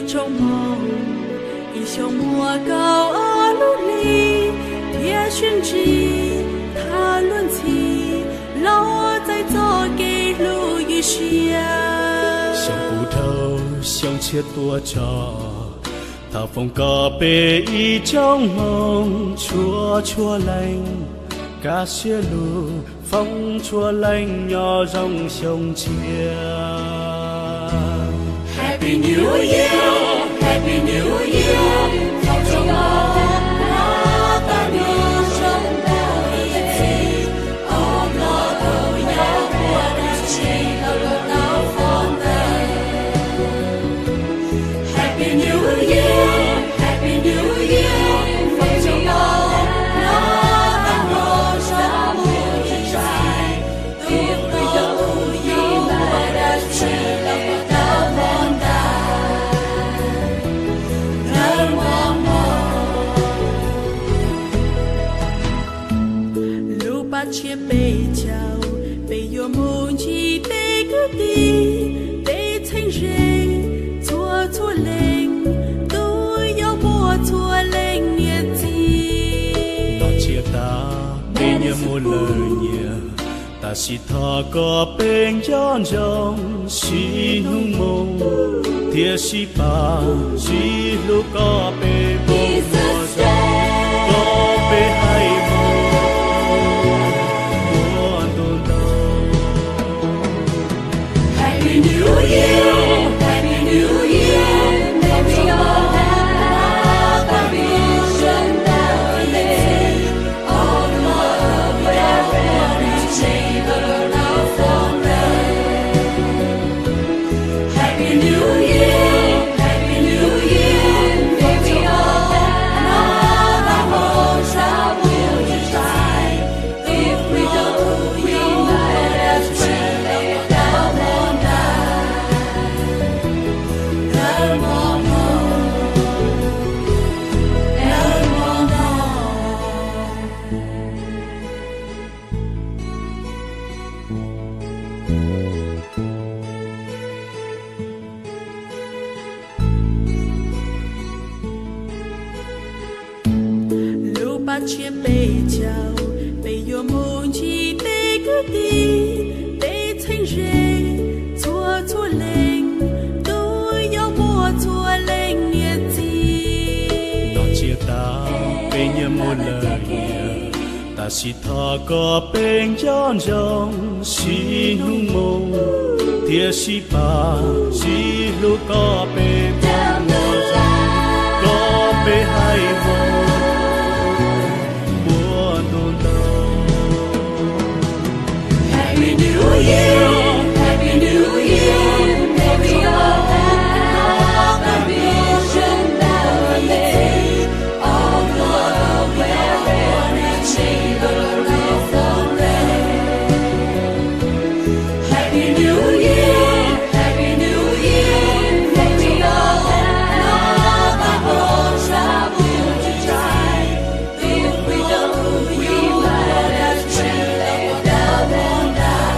trong mong一宿莫高阿鲁里铁宣之他论起老我在做给路一些像骨头像切多渣他风格被一张梦chúa chúa lành cả xe lù phong chúa lành nhỏ rong sông chia Happy New Year Happy New Year phong trong mong là ta đưa trong bao ý chí ông lo đầu nhau của đất chỉ ở đảo phong tây Happy New Year Happy New Year phong trong mong là ta ngồi trong buổi trái tiếp tục yêu mà đất chỉ ở đảo phong chia bê chào bê yo môn chi bê cứ đi bê thanh rê chua chua lên tôi yo bùa chua lên nhiệt gì ta chia ta bê nhớ một lời nhớ ta chỉ thọ có bên giòn rong xí hung mông thiê xí ba xí lúc có bê bông có bê hay Happy New Year, Happy New Year, Happy New Year, Happy Xuân đã đến, all love everyone chamber now from there. Happy New Year, Happy New Year, Happy New Year, the whole shall will decide if we don't unite as we down on chia bê chào bê yo môn chi bê cứ đi bê thanh rê chua chua lên tôi yo bùa chua lên nhiệt gì ta chia ta bê nhớ một lời nhớ ta chỉ thọ có bên giòn rong xí hung mông thiê xí ba xí lúc có bê bông có bê hay mông Happy New Year, Happy New Year, Happy New Year, Happy Xuân đã đến, all love everyone chamber now from there. Happy New Year, Happy New Year, Happy New Year, the whole shall will decide if we don't unite as we lay down on that.